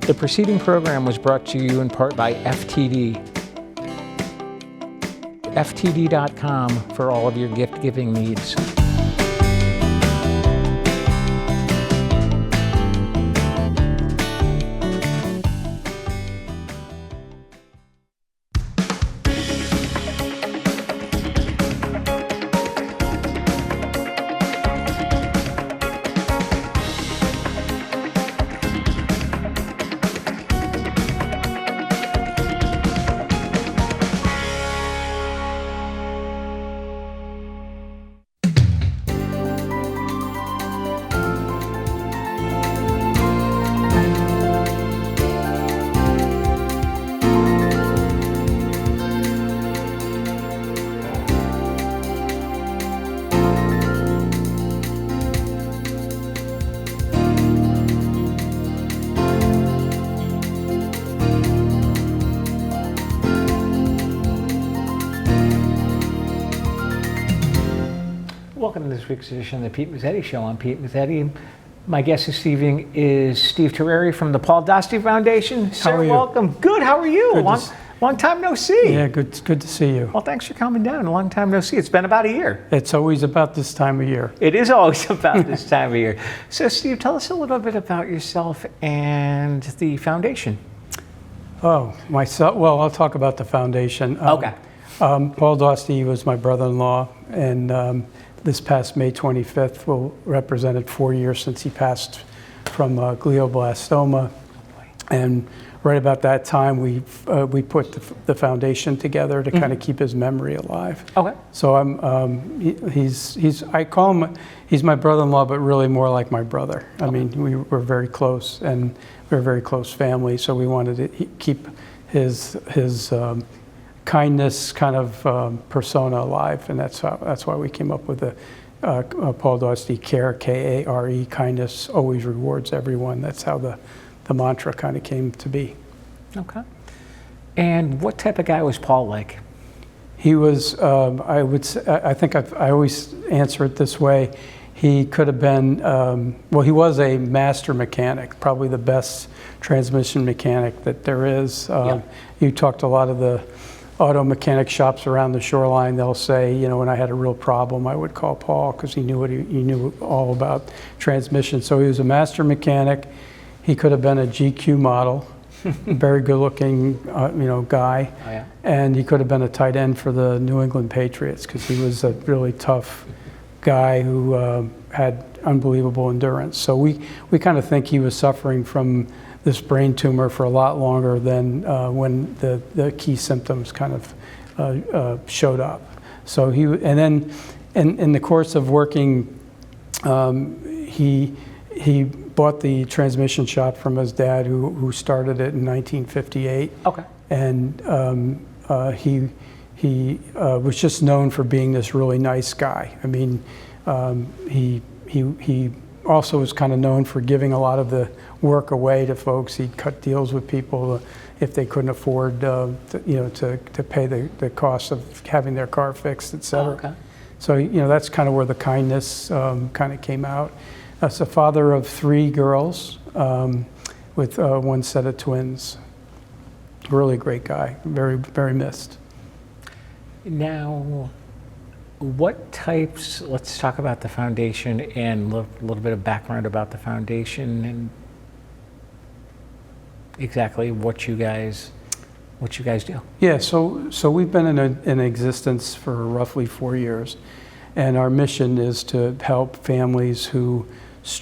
The preceding program was brought to you in part by FTD. FTD.com for all of your gift-giving needs. Welcome to this week's edition of the Pete Mezzetti Show. I'm Pete Mezzetti. My guest this evening is Steve Terreri from the Paul Dostie Foundation. Sir, how are you? Welcome. Good. How are you? Long time no see. Yeah, good to see you. Well, thanks for coming down. A long time no see. It's been about a year. It's always about this time of year. It is always about this time of year. So, Steve, tell us a little bit about yourself and the foundation. Oh, myself. Well, I'll talk about the foundation. Okay. Paul Dostie was my brother-in-law, and this past May 25th will represent 4 years since he passed from glioblastoma. And right about that time, we put the foundation together to kind of keep his memory alive. Okay. So I call him, he's my brother-in-law, but really more like my brother. I mean, we were very close, and we're a very close family. So we wanted to keep his kindness kind of persona alive, and that's why we came up with the Paul Dostie Kare, K-A-R-E, kindness always rewards everyone. That's how the mantra kind of came to be. Okay. And what type of guy was Paul like? He was, I think I always answer it this way. He could have been, well, he was a master mechanic, probably the best transmission mechanic that there is. You talked to a lot of the auto mechanic shops around the shoreline. They'll say, you know, when I had a real problem, I would call Paul because he knew all about transmission. So he was a master mechanic. He could have been a GQ model, very good-looking, guy. Oh, yeah. And he could have been a tight end for the New England Patriots because he was a really tough guy who had unbelievable endurance. So we kind of think he was suffering from this brain tumor for a lot longer than when the key symptoms kind of showed up. So and then in the course of working, he bought the transmission shop from his dad, who started it in 1958. Okay. And he was just known for being this really nice guy. I mean, he also was kind of known for giving a lot of the work away to folks. He'd cut deals with people if they couldn't afford, to pay the cost of having their car fixed, et cetera. Oh, okay. So, that's kind of where the kindness kind of came out. As a father of 3 girls with one set of twins. Really great guy, very, very missed. Now, let's talk about the foundation and a little bit of background about the foundation and exactly what you guys do. Yeah, so we've been in existence for roughly 4 years, and our mission is to help families who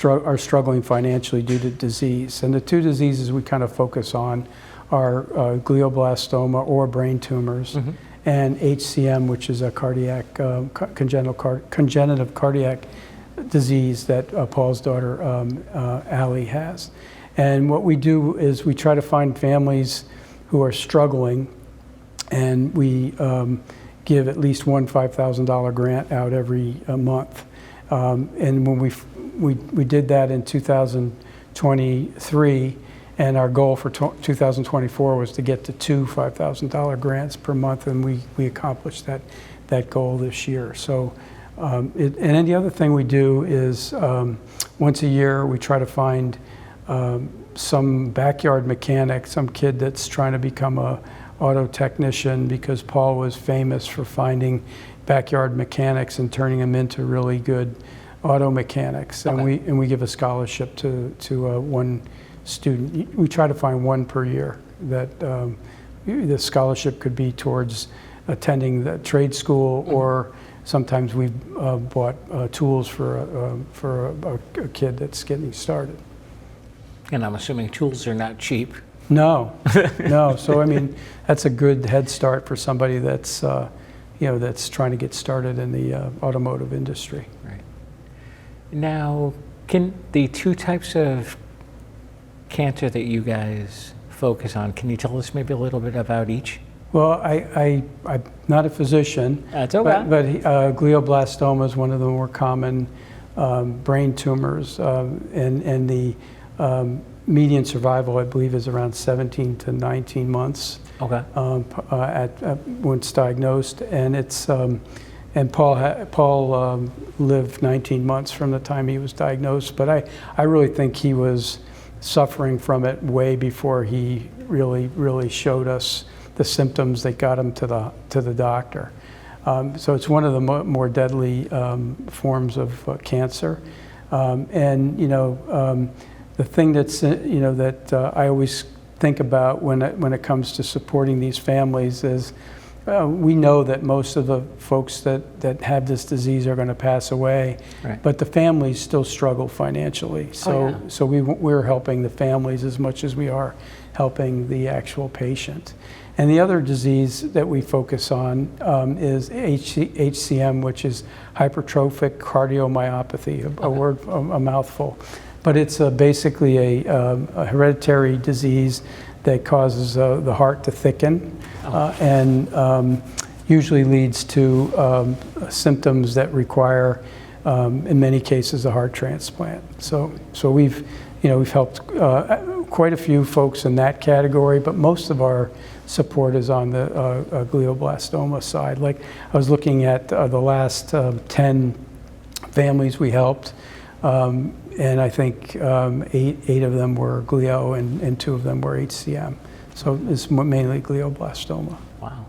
are struggling financially due to disease. And the 2 diseases we kind of focus on are glioblastoma or brain tumors, and HCM, which is a congenital cardiac disease that Paul's daughter, Allie, has. And what we do is we try to find families who are struggling, and we give at least one $5,000 grant out every month. And when we did that in 2023, and our goal for 2024 was to get to 2 $5,000 grants per month, and we accomplished that goal this year. So, and then the other thing we do is once a year we try to find some backyard mechanic, some kid that's trying to become a auto technician, because Paul was famous for finding backyard mechanics and turning them into really good auto mechanics. Okay. And we give a scholarship to one student. We try to find one per year that the scholarship could be towards attending the trade school, or sometimes we've bought tools for a kid that's getting started. And I'm assuming tools are not cheap. No, no. So I mean, that's a good head start for somebody that's that's trying to get started in the automotive industry. Right. Now, can the two types of cancer that you guys focus on, can you tell us maybe a little bit about each? Well, I'm not a physician. That's okay. But glioblastoma is one of the more common brain tumors, and the median survival, I believe, is around 17 to 19 months. Okay. When it's diagnosed, and it's and Paul lived 19 months from the time he was diagnosed. But I really think he was suffering from it way before he really showed us the symptoms that got him to the doctor. So it's one of the more deadly forms of cancer, and the thing that's that I always think about when it comes to supporting these families is we know that most of the folks that have this disease are going to pass away, right. But the families still struggle financially. So we're helping the families as much as we are helping the actual patient. And the other disease that we focus on is HCM, which is hypertrophic cardiomyopathy, a mouthful. But it's basically a hereditary disease that causes the heart to thicken, and usually leads to symptoms that require, in many cases, a heart transplant. So we've helped quite a few folks in that category, but most of our support is on the glioblastoma side. Like, I was looking at the last 10 families we helped, and I think eight of them were glio, and 2 of them were HCM. So it's mainly glioblastoma. Wow.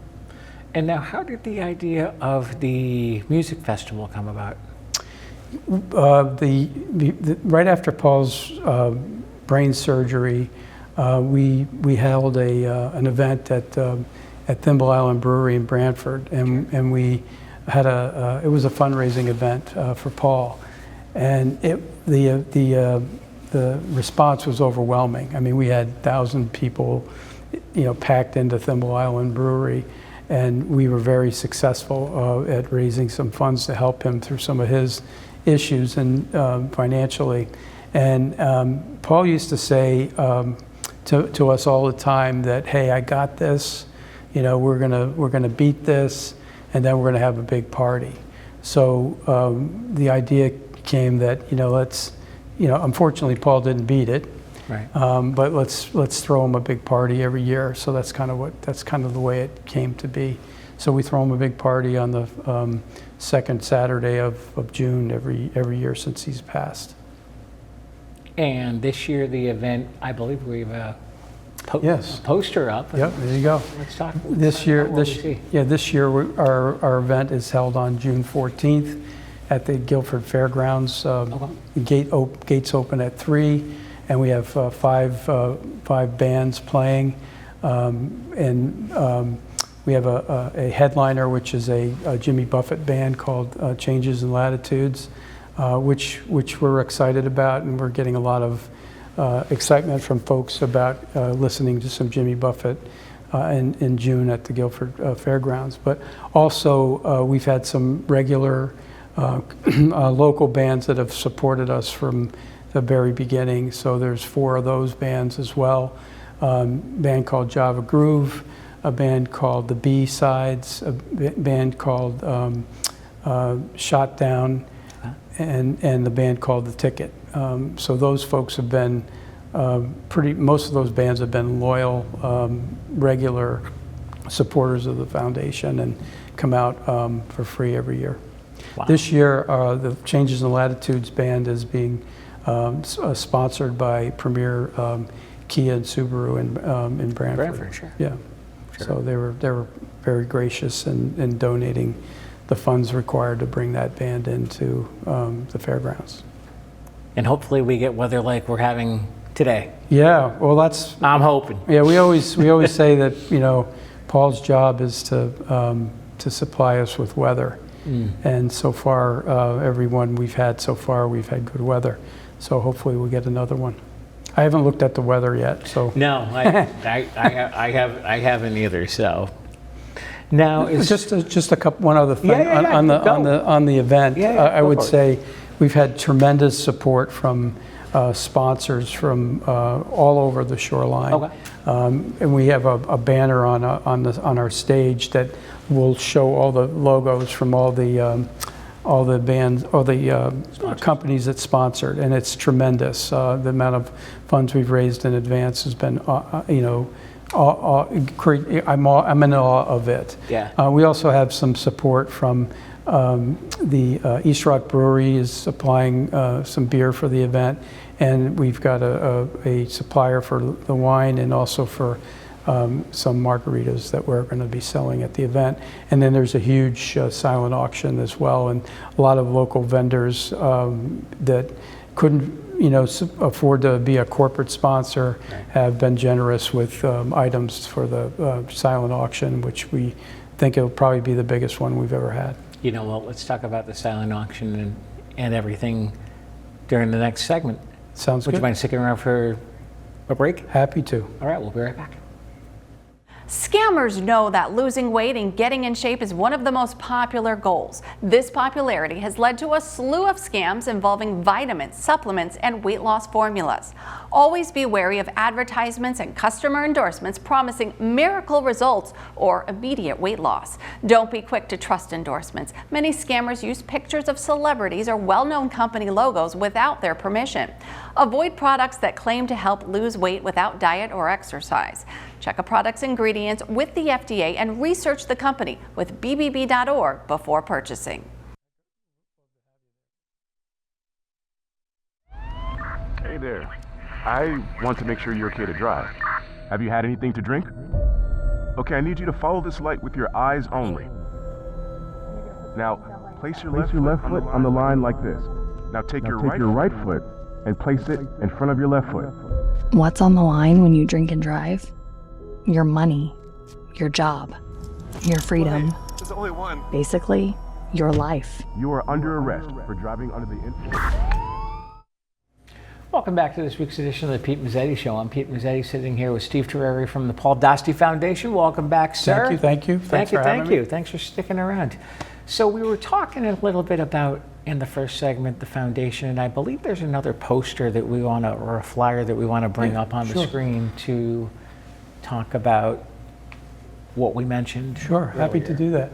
And now, how did the idea of the music festival come about? Right after Paul's brain surgery, we held an event at Thimble Island Brewery in Brantford, and we had it was a fundraising event for Paul, and the response was overwhelming. I mean, we had 1,000 people, packed into Thimble Island Brewery, and we were very successful at raising some funds to help him through some of his issues and financially. And Paul used to say to us all the time that, hey, I got this, we're gonna beat this, and then we're gonna have a big party. So the idea came that unfortunately Paul didn't beat it, right? But let's throw him a big party every year. So that's kind of the way it came to be. So we throw him a big party on the second Saturday of June every year since he's passed. And this year, the event, I believe we have a poster up. Yep, there you go. Let's talk. This year, this our event is held on June 14th at the Guilford Fairgrounds. Gates open at 3, and we have five bands playing, and we have a headliner, which is a Jimmy Buffett band called Changes in Latitudes, which we're excited about, and we're getting a lot of excitement from folks about listening to some Jimmy Buffett in June at the Guilford Fairgrounds. But also we've had some regular local bands that have supported us from the very beginning. So there's 4 of those bands as well. A band called Java Groove, a band called the B-Sides, a band called Shot Down, and the band called The Ticket. So those folks have been most of those bands have been loyal, regular supporters of the foundation and come out for free every year. Wow. This year, the Changes in Latitudes band is being sponsored by Premier Kia and Subaru in Brantford. Brantford, sure. Yeah. Sure. So they were very gracious in donating the funds required to bring that band into the fairgrounds. And hopefully we get weather like we're having today. Yeah, well, that's. I'm hoping. Yeah, we always say that Paul's job is to supply us with weather, and so far everyone we've had so far we've had good weather. So hopefully we'll get another one. I haven't looked at the weather yet, so. No, I haven't either. So now it's just one other thing Yeah, on the event. I would go for it. say we've had tremendous support from sponsors from all over the shoreline. Okay. And we have a banner on our stage that will show all the logos from all the bands, all the companies that sponsored, and it's tremendous. The amount of funds we've raised in advance has been, I'm in awe of it. Yeah. We also have some support from the East Rock Brewery is supplying some beer for the event, and we've got a supplier for the wine and also for some margaritas that we're going to be selling at the event. And then there's a huge silent auction as well, and a lot of local vendors that couldn't afford to be a corporate sponsor have been generous with items for the silent auction, which we think it'll probably be the biggest one we've ever had. Well, let's talk about the silent auction and everything during the next segment. Sounds Would good. you mind sticking around for a break? Happy to. All right, we'll be right back. Scammers know that losing weight and getting in shape is one of the most popular goals. This popularity has led to a slew of scams involving vitamins, supplements, and weight loss formulas. Always be wary of advertisements and customer endorsements promising miracle results or immediate weight loss. Don't be quick to trust endorsements. Many scammers use pictures of celebrities or well-known company logos without their permission. Avoid products that claim to help lose weight without diet or exercise. Check a product's ingredients with the FDA and research the company with bbb.org before purchasing. Hey there. I want to make sure you're okay to drive. Have you had anything to drink? Okay, I need you to follow this light with your eyes only. Now, place your left foot on the line like this. Now take your right foot and place it in front of your left foot. What's on the line when you drink and drive? Your money, your job, your freedom. There's only one. Basically, your life. You are under arrest for driving under the influence. Welcome back to this week's edition of the Pete Mezzetti Show. I'm Pete Mezzetti, sitting here with Steve Terreri from the Paul Dostie Foundation. Welcome back, sir. Thank you. Thanks for having me. Thanks for sticking around. So we were talking a little bit about, in the first segment, the foundation, and I believe there's another poster that we want to, or a flyer that we want to bring up on the screen to talk about what we mentioned. Sure, happy to do that.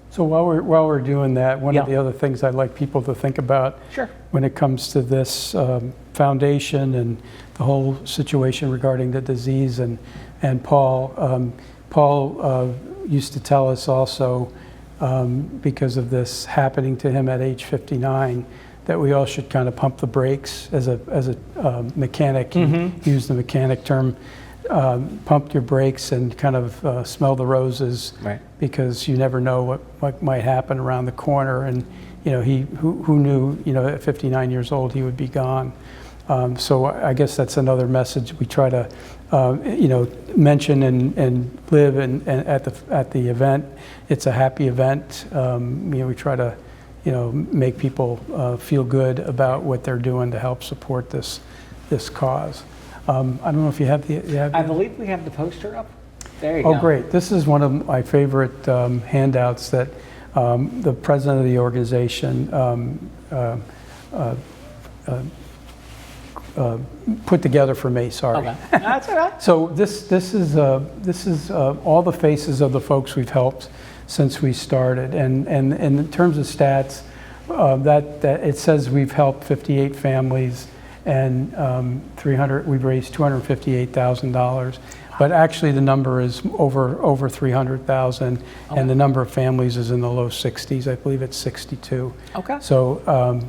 So while we're doing that, one of the other things I'd like people to think about when it comes to this foundation and the whole situation regarding the disease and Paul. Paul used to tell us also, because of this happening to him at age 59, that we all should kind of pump the brakes as a mechanic. He used the mechanic term. Pump your brakes and kind of smell the roses, because you never know what might happen around the corner. And who knew at 59 years old he would be gone. So I guess that's another message we try to mention and live at the event. It's a happy event. We try to make people feel good about what they're doing to help support this cause. I don't know if you have I believe we have the poster up. There you go. Oh, great. This is one of my favorite handouts that the president of the organization put together for me. Sorry. Okay. That's all right. So this is all the faces of the folks we've helped since we started, and in terms of stats, that it says we've helped 58 families, and we've raised $258,000. But actually, the number is over 300,000, and the number of families is in the low 60s. I believe it's 62. Okay. So,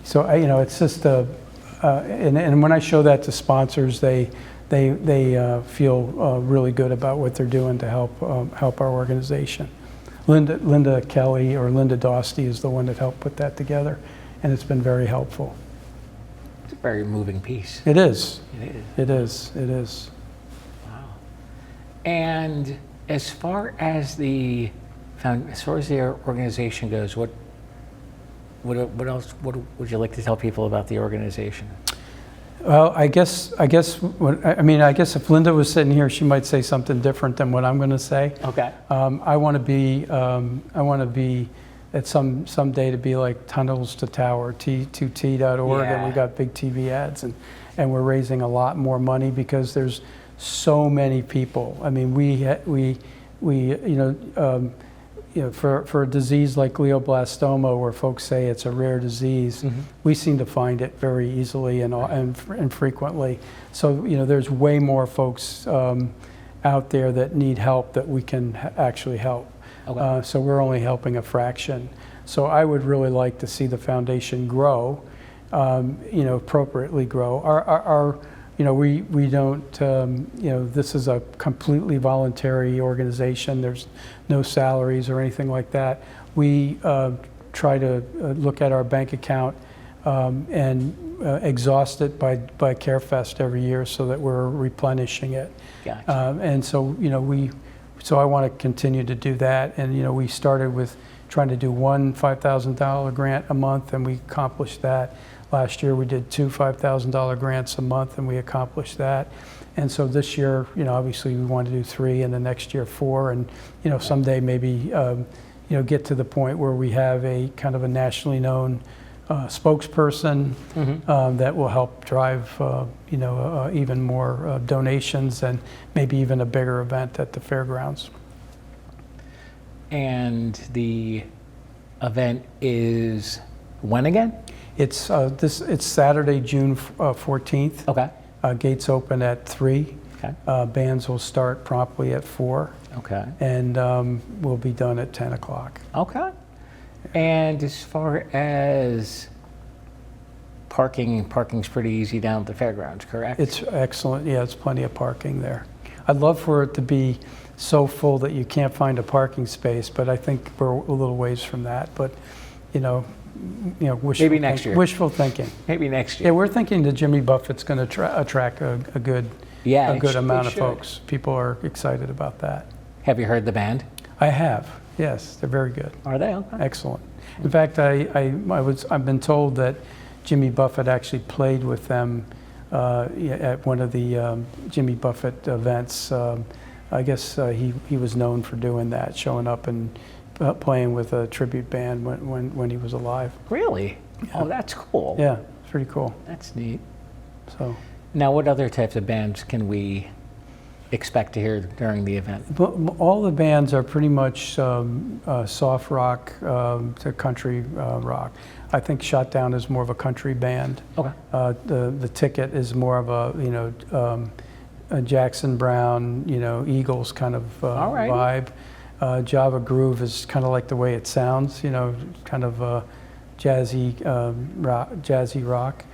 it's just and when I show that to sponsors, they feel really good about what they're doing to help our organization. Linda Kelly, or Linda Dostie, is the one that helped put that together, and it's been very helpful. It's a very moving piece. It is. It is. It is. Wow. And as far as the organization goes, what else would you like to tell people about the organization? Well, I guess if Linda was sitting here, she might say something different than what I'm going to say. Okay. I want to be at someday to be like Tunnels to Tower, T2T.org, and we got big TV ads, and we're raising a lot more money because there's so many people. I mean, for a disease like glioblastoma, where folks say it's a rare disease, we seem to find it very easily and frequently. So, there's way more folks out there that need help that we can actually help. Okay. So we're only helping a fraction. So I would really like to see the foundation grow, appropriately grow. We don't, this is a completely voluntary organization. There's no salaries or anything like that. We try to look at our bank account and exhaust it by CareFest every year so that we're replenishing it. Gotcha. And so, so I want to continue to do that. And, we started with trying to do one $5,000 grant a month, and we accomplished that. Last year we did two $5,000 grants a month, and we accomplished that. And so this year, obviously we want to do 3, and the next year 4, and someday maybe get to the point where we have a kind of a nationally known spokesperson that will help drive even more donations, and maybe even a bigger event at the fairgrounds. And the event is when again? It's Saturday, June 14th. Okay. Gates open at 3. Okay. Bands will start promptly at 4. Okay. And we'll be done at 10 o'clock. Okay. And as far as parking's pretty easy down at the fairgrounds, correct? It's excellent. Yeah, it's plenty of parking there. I'd love for it to be so full that you can't find a parking space, but I think we're a little ways from that. But, maybe next year. Wishful thinking. Maybe next year. Yeah, we're thinking that Jimmy Buffett's going to attract a good amount of folks. People are excited about that. Have you heard the band? I have. Yes, they're very good. Are they? Okay. Excellent. In fact, I've been told that Jimmy Buffett actually played with them at one of the Jimmy Buffett events. I guess he was known for doing that, showing up and playing with a tribute band when he was alive. Really? Yeah. Oh, that's cool. Yeah, it's pretty cool. That's neat. So, now, what other types of bands can we expect to hear during the event? All the bands are pretty much soft rock to country rock. I think Shot Down is more of a country band. Okay. The Ticket is more of a Jackson Brown, Eagles kind of vibe. Java Groove is kind of like the way it sounds, kind of jazzy rock.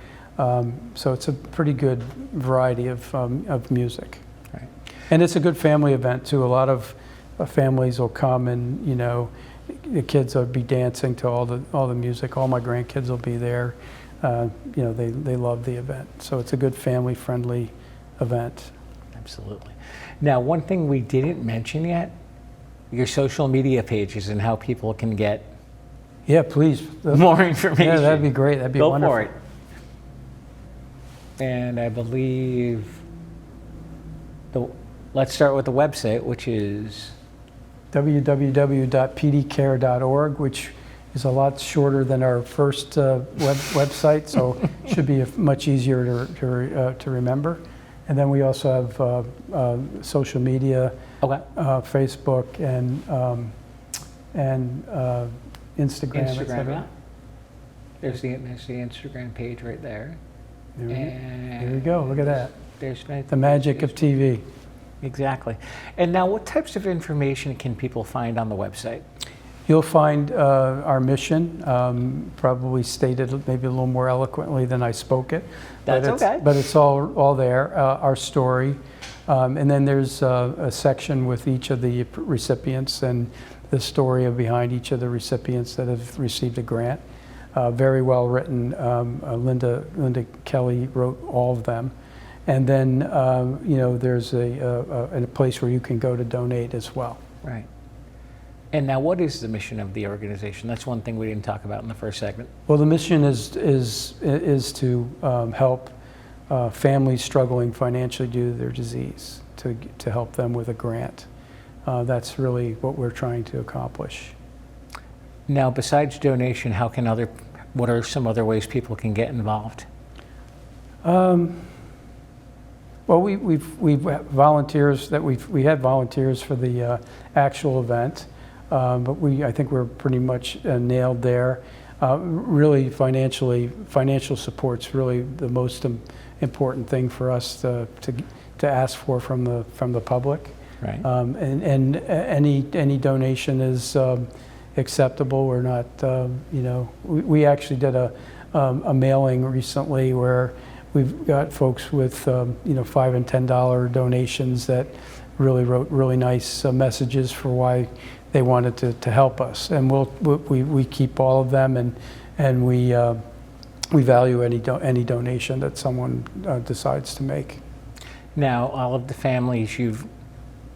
So it's a pretty good variety of music. Right. And it's a good family event too. A lot of families will come, and the kids will be dancing to all the music. All my grandkids will be there. They love the event. So it's a good family-friendly event. Absolutely. Now, one thing we didn't mention yet, your social media pages and how people can get please more information. Yeah, that'd be great. That'd be wonderful. Go for it. And I believe let's start with the website, which is www.pdcare.org, which is a lot shorter than our first website, so it should be much easier to remember. And then we also have social media, Facebook and Instagram, etc. Yeah. There's the Instagram page right there. There we go. Look at that. There's the magic of TV. Exactly. And now, what types of information can people find on the website? You'll find our mission, probably stated maybe a little more eloquently than I spoke it. That's okay. But it's all there, our story. And then there's a section with each of the recipients and the story behind each of the recipients that have received a grant. Very well written. Linda Kelly wrote all of them. And then, there's a place where you can go to donate as well. Right. And now, what is the mission of the organization? That's one thing we didn't talk about in the first segment. Well, the mission is to help families struggling financially due to their disease, to help them with a grant. That's really what we're trying to accomplish. Now, besides donation, what are some other ways people can get involved? Well, we've volunteers that we had volunteers for the actual event, but I think we're pretty much nailed there. Really, financial support's really the most important thing for us to ask for from the public. Right. And any donation is acceptable. We're not, we actually did a mailing recently where we've got folks with, $5 and $10 donations that really wrote really nice messages for why they wanted to help us. And we keep all of them, and we value any donation that someone decides to make. Now, all of the families you've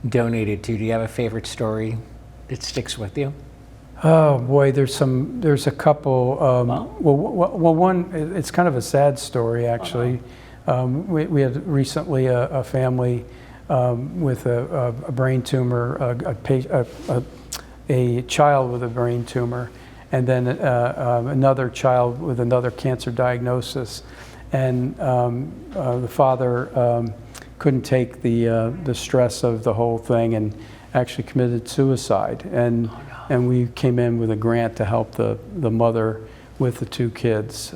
donated to, do you have a favorite story that sticks with you? Oh boy, there's a couple. Well, one, it's kind of a sad story actually. We had recently a family with a brain tumor, a child with a brain tumor, and then another child with another cancer diagnosis, and the father couldn't take the stress of the whole thing and actually committed suicide. And we came in with a grant to help the mother with the two kids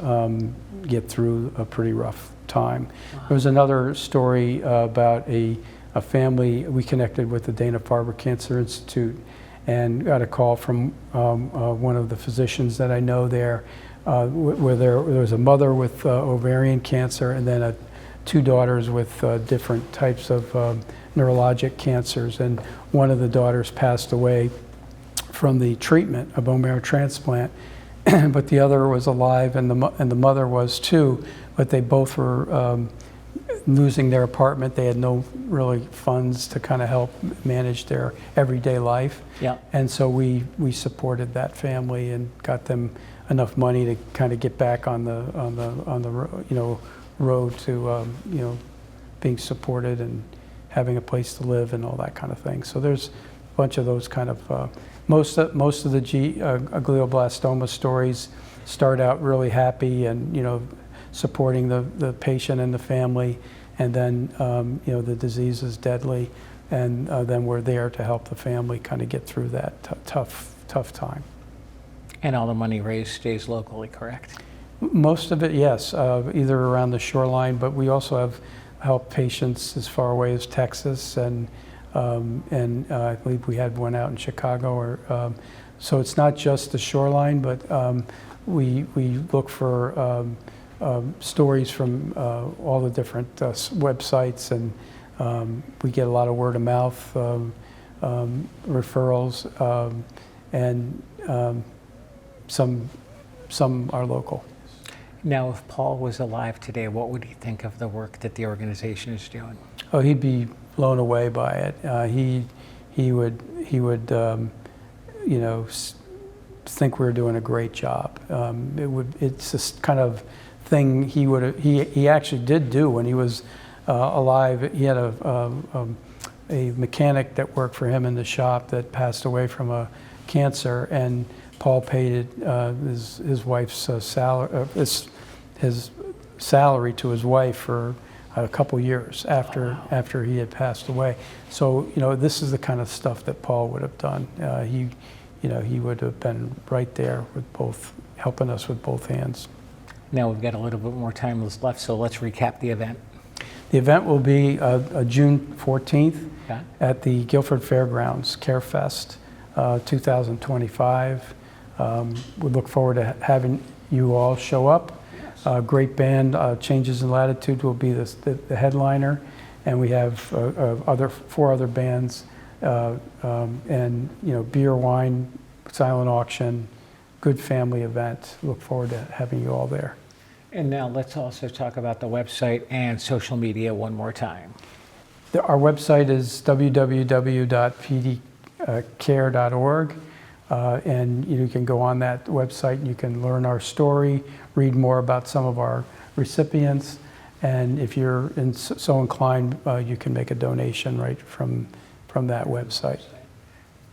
get through a pretty rough time. There was another story about a family. We connected with the Dana-Farber Cancer Institute and got a call from one of the physicians that I know there, where there was a mother with ovarian cancer and then two daughters with different types of neurologic cancers. And one of the daughters passed away from the treatment, a bone marrow transplant, but the other was alive, and the mother was too, but they both were losing their apartment. They had no really funds to kind of help manage their everyday life. Yeah. And so we supported that family and got them enough money to kind of get back on the road to being supported and having a place to live and all that kind of thing. So there's a bunch of those kind of most of the glioblastoma stories start out really happy and supporting the patient and the family, and then the disease is deadly, and then we're there to help the family kind of get through that tough time. And all the money raised stays locally, correct? Most of it, yes, either around the shoreline, but we also have helped patients as far away as Texas, and I believe we had one out in Chicago. So it's not just the shoreline, but we look for stories from all the different websites, and we get a lot of word of mouth referrals, and some are local. Now, if Paul was alive today, what would he think of the work that the organization is doing? Oh, he'd be blown away by it. He would think we were doing a great job. It's this kind of thing he actually did do when he was alive. He had a mechanic that worked for him in the shop that passed away from a cancer, and Paul paid his wife's salary, his salary to his wife for a couple years after he had passed away. So this is the kind of stuff that Paul would have done. He would have been right there with helping us with both hands. Now we've got a little bit more time left, so let's recap the event. The event will be June 14th Okay. at the Guilford Fairgrounds, Kare Fest 2025. We look forward to having you all show up. Great band, Changes in Latitude will be the headliner, and we have 4 other bands, and beer, wine, silent auction, good family event. Look forward to having you all there. And now let's also talk about the website and social media one more time. Our website is www.pdcare.org, and you can go on that website and you can learn our story, read more about some of our recipients, and if you're so inclined, you can make a donation right from that website.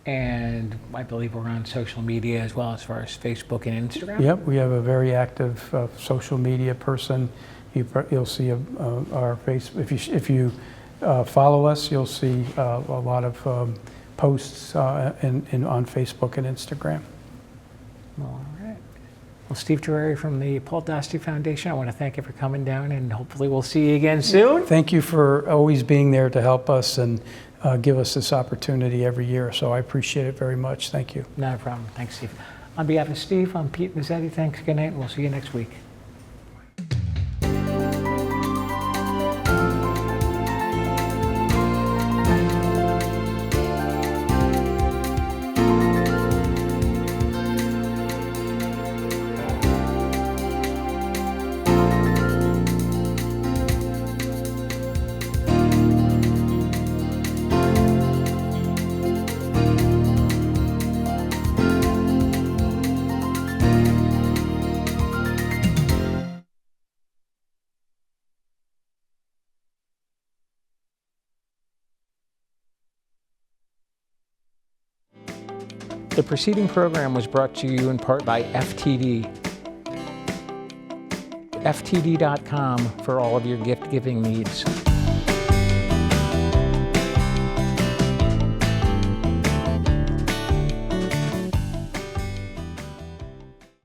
And I believe we're on social media as well, as far as Facebook and Instagram. Yep, we have a very active social media person. You'll see our face. If you follow us, you'll see a lot of posts on Facebook and Instagram. All right. Well, Steve Terreri from the Paul Dostie Foundation, I want to thank you for coming down, and hopefully we'll see you again soon. Thank you for always being there to help us and give us this opportunity every year. So I appreciate it very much. Thank you. Not a problem. Thanks, Steve. On behalf of Steve, I'm Pete Mezzetti. Thanks, good night, and we'll see you next week. The preceding program was brought to you in part by FTD. FTD.com for all of your gift-giving needs.